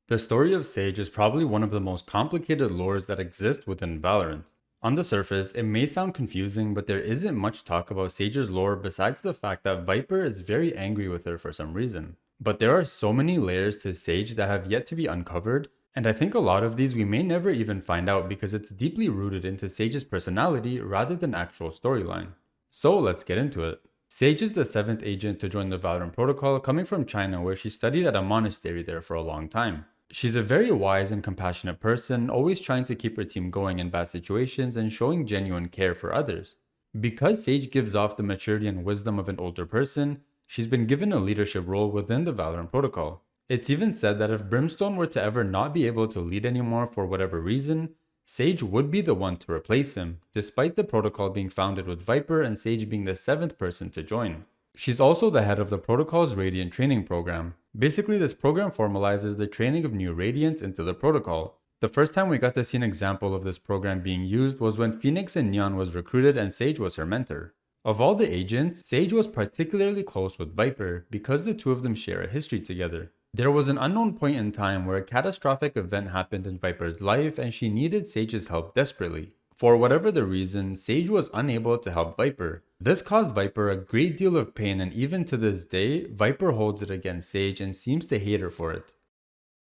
The story of Sage is probably one of the most complicated lores that exist within Valorant. On the surface, it may sound confusing, but there isn't much talk about Sage's lore besides the fact that Viper is very angry with her for some reason. But there are so many layers to Sage that have yet to be uncovered, and I think a lot of these we may never even find out because it's deeply rooted into Sage's personality rather than actual storyline. So let's get into it. Sage is the 7th agent to join the Valorant protocol, coming from China where she studied at a monastery there for a long time. She's a very wise and compassionate person, always trying to keep her team going in bad situations and showing genuine care for others. Because Sage gives off the maturity and wisdom of an older person, she's been given a leadership role within the Valorant protocol. It's even said that if Brimstone were to ever not be able to lead anymore for whatever reason, Sage would be the one to replace him, despite the protocol being founded with Viper and Sage being the 7th person to join. She's also the head of the protocol's Radiant training program. Basically, this program formalizes the training of new Radiants into the protocol. The first time we got to see an example of this program being used was when Phoenix and Neon was recruited and Sage was her mentor. Of all the agents, Sage was particularly close with Viper because the two of them share a history together. There was an unknown point in time where a catastrophic event happened in Viper's life and she needed Sage's help desperately. For whatever the reason, Sage was unable to help Viper. This caused Viper a great deal of pain, and even to this day, Viper holds it against Sage and seems to hate her for it.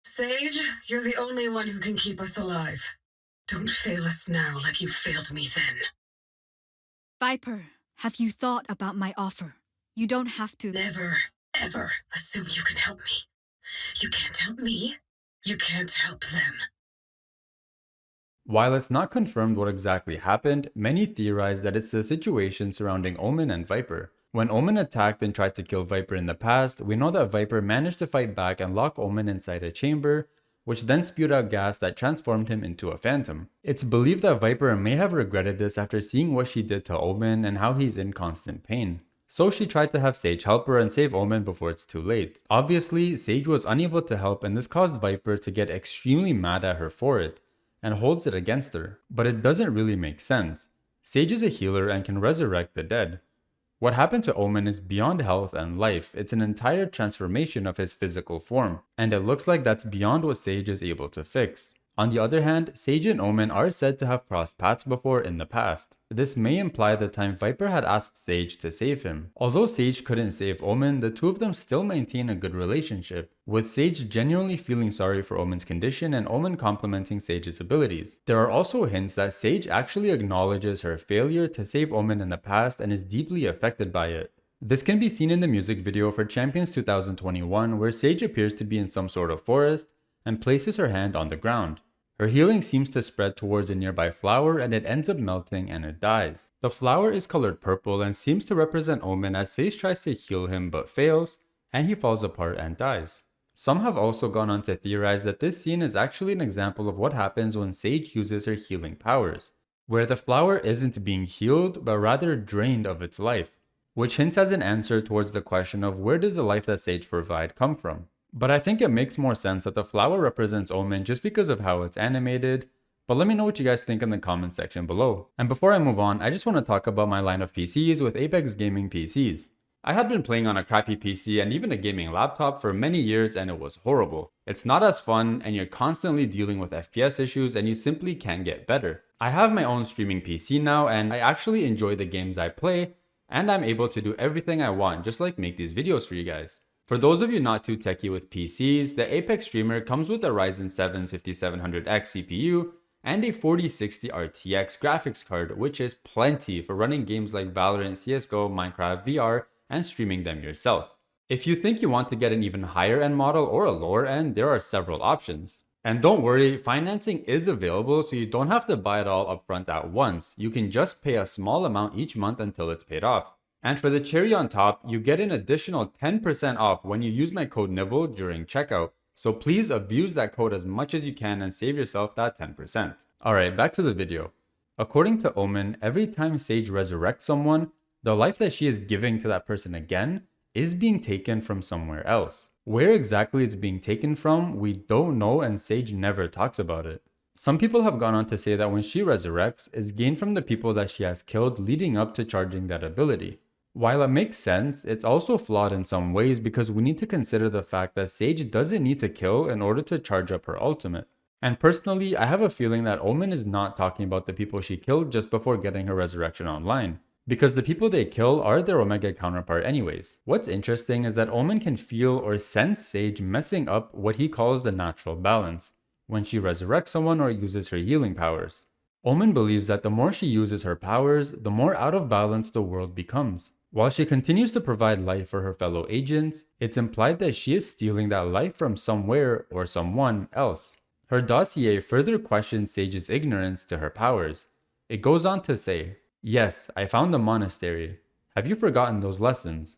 Sage, you're the only one who can keep us alive. Don't fail us now like you failed me then. Viper, have you thought about my offer? You don't have to. Never, ever assume you can help me. You can't help me. You can't help them. While it's not confirmed what exactly happened, many theorize that it's the situation surrounding Omen and Viper. When Omen attacked and tried to kill Viper in the past, we know that Viper managed to fight back and lock Omen inside a chamber, which then spewed out gas that transformed him into a phantom. It's believed that Viper may have regretted this after seeing what she did to Omen and how he's in constant pain. So she tried to have Sage help her and save Omen before it's too late. Obviously, Sage was unable to help, and this caused Viper to get extremely mad at her for it and holds it against her. But it doesn't really make sense. Sage is a healer and can resurrect the dead. What happened to Omen is beyond health and life. It's an entire transformation of his physical form, and it looks like that's beyond what Sage is able to fix. On the other hand, Sage and Omen are said to have crossed paths before in the past. This may imply the time Viper had asked Sage to save him. Although Sage couldn't save Omen, the two of them still maintain a good relationship, with Sage genuinely feeling sorry for Omen's condition and Omen complimenting Sage's abilities. There are also hints that Sage actually acknowledges her failure to save Omen in the past and is deeply affected by it. This can be seen in the music video for Champions 2021, where Sage appears to be in some sort of forest and places her hand on the ground. Her healing seems to spread towards a nearby flower and it ends up melting and it dies. The flower is colored purple and seems to represent Omen as Sage tries to heal him but fails, and he falls apart and dies. Some have also gone on to theorize that this scene is actually an example of what happens when Sage uses her healing powers, where the flower isn't being healed but rather drained of its life, which hints as an answer towards the question of where does the life that Sage provides come from. But I think it makes more sense that the flower represents Omen just because of how it's animated. But let me know what you guys think in the comment section below. And before I move on, I just want to talk about my line of PCs with Apex Gaming PCs. I had been playing on a crappy PC and even a gaming laptop for many years and it was horrible. It's not as fun and you're constantly dealing with FPS issues and you simply can't get better. I have my own streaming PC now and I actually enjoy the games I play and I'm able to do everything I want, just like make these videos for you guys. For those of you not too techy with PCs, the Apex Streamer comes with a Ryzen 7 5700X CPU and a 4060 RTX graphics card, which is plenty for running games like Valorant, CSGO, Minecraft, VR, and streaming them yourself. If you think you want to get an even higher end model or a lower end, there are several options. And don't worry, financing is available so you don't have to buy it all upfront at once. You can just pay a small amount each month until it's paid off. And for the cherry on top, you get an additional 10% off when you use my code Nibble during checkout. So please abuse that code as much as you can and save yourself that 10%. Alright, back to the video. According to Omen, every time Sage resurrects someone, the life that she is giving to that person again is being taken from somewhere else. Where exactly it's being taken from, we don't know and Sage never talks about it. Some people have gone on to say that when she resurrects, it's gained from the people that she has killed leading up to charging that ability. While it makes sense, it's also flawed in some ways because we need to consider the fact that Sage doesn't need to kill in order to charge up her ultimate. And personally, I have a feeling that Omen is not talking about the people she killed just before getting her resurrection online, because the people they kill are their Omega counterpart anyways. What's interesting is that Omen can feel or sense Sage messing up what he calls the natural balance, when she resurrects someone or uses her healing powers. Omen believes that the more she uses her powers, the more out of balance the world becomes. While she continues to provide life for her fellow agents, it's implied that she is stealing that life from somewhere or someone else. Her dossier further questions Sage's ignorance to her powers. It goes on to say, "Yes, I found the monastery. Have you forgotten those lessons?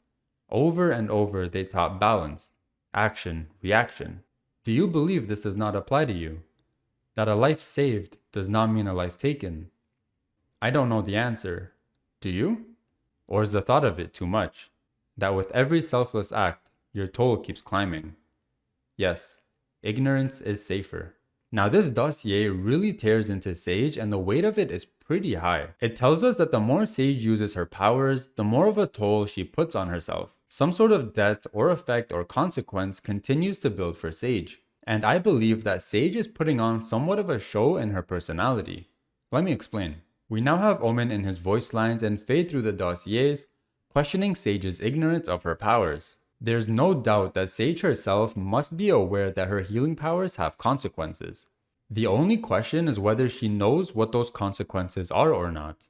Over and over they taught balance, action, reaction. Do you believe this does not apply to you? That a life saved does not mean a life taken? I don't know the answer. Do you? Or is the thought of it too much? That with every selfless act, your toll keeps climbing? Yes, ignorance is safer." Now this dossier really tears into Sage, and the weight of it is pretty high. It tells us that the more Sage uses her powers, the more of a toll she puts on herself. Some sort of debt or effect or consequence continues to build for Sage. And I believe that Sage is putting on somewhat of a show in her personality. Let me explain. We now have Omen in his voice lines and fade through the dossiers, questioning Sage's ignorance of her powers. There's no doubt that Sage herself must be aware that her healing powers have consequences. The only question is whether she knows what those consequences are or not.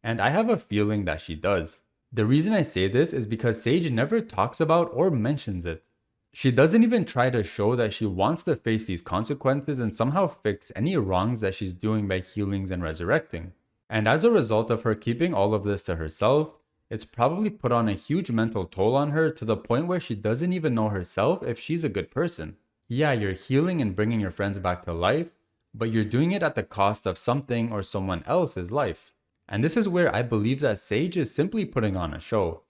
And I have a feeling that she does. The reason I say this is because Sage never talks about or mentions it. She doesn't even try to show that she wants to face these consequences and somehow fix any wrongs that she's doing by healings and resurrecting. And as a result of her keeping all of this to herself, it's probably put on a huge mental toll on her to the point where she doesn't even know herself if she's a good person. Yeah, you're healing and bringing your friends back to life, but you're doing it at the cost of something or someone else's life. And this is where I believe that Sage is simply putting on a show.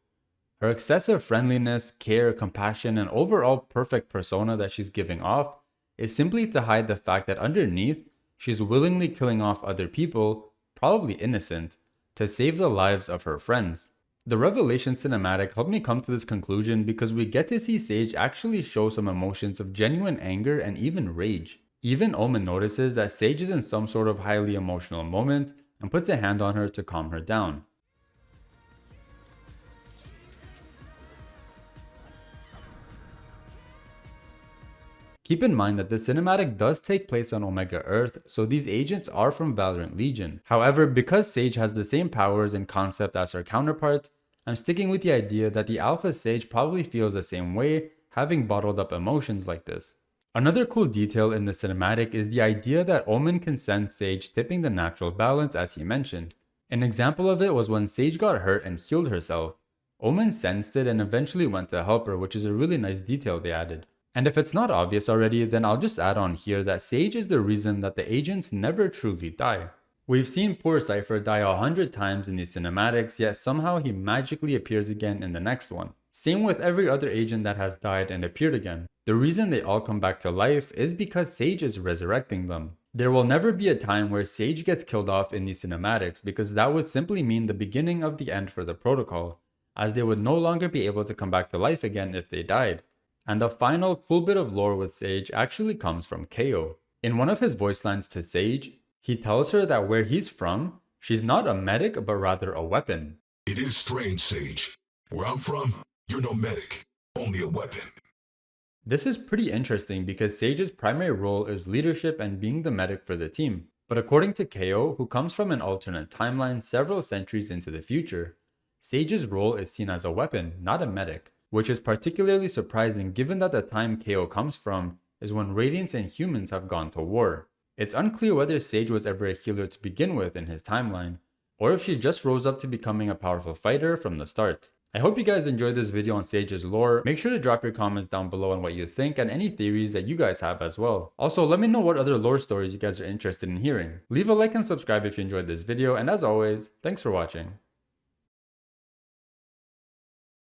Her excessive friendliness, care, compassion, and overall perfect persona that she's giving off is simply to hide the fact that underneath, she's willingly killing off other people, probably innocent, to save the lives of her friends. The Revelation cinematic helped me come to this conclusion because we get to see Sage actually show some emotions of genuine anger and even rage. Even Omen notices that Sage is in some sort of highly emotional moment and puts a hand on her to calm her down. Keep in mind that the cinematic does take place on Omega Earth, so these agents are from Valorant Legion. However, because Sage has the same powers and concept as her counterpart, I'm sticking with the idea that the Alpha Sage probably feels the same way, having bottled up emotions like this. Another cool detail in the cinematic is the idea that Omen can sense Sage tipping the natural balance as he mentioned. An example of it was when Sage got hurt and healed herself. Omen sensed it and eventually went to help her, which is a really nice detail they added. And if it's not obvious already, then I'll just add on here that Sage is the reason that the agents never truly die. We've seen poor Cypher die 100 times in these cinematics, yet somehow he magically appears again in the next one. Same with every other agent that has died and appeared again. The reason they all come back to life is because Sage is resurrecting them. There will never be a time where Sage gets killed off in these cinematics because that would simply mean the beginning of the end for the protocol, as they would no longer be able to come back to life again if they died. And the final cool bit of lore with Sage actually comes from KO. In one of his voice lines to Sage, he tells her that where he's from, she's not a medic but rather a weapon. It is strange, Sage. Where I'm from, you're no medic, only a weapon. This is pretty interesting because Sage's primary role is leadership and being the medic for the team. But according to KO, who comes from an alternate timeline several centuries into the future, Sage's role is seen as a weapon, not a medic. Which is particularly surprising given that the time KO comes from is when Radiants and humans have gone to war. It's unclear whether Sage was ever a healer to begin with in his timeline, or if she just rose up to becoming a powerful fighter from the start. I hope you guys enjoyed this video on Sage's lore. Make sure to drop your comments down below on what you think and any theories that you guys have as well. Also, let me know what other lore stories you guys are interested in hearing. Leave a like and subscribe if you enjoyed this video, and as always, thanks for watching.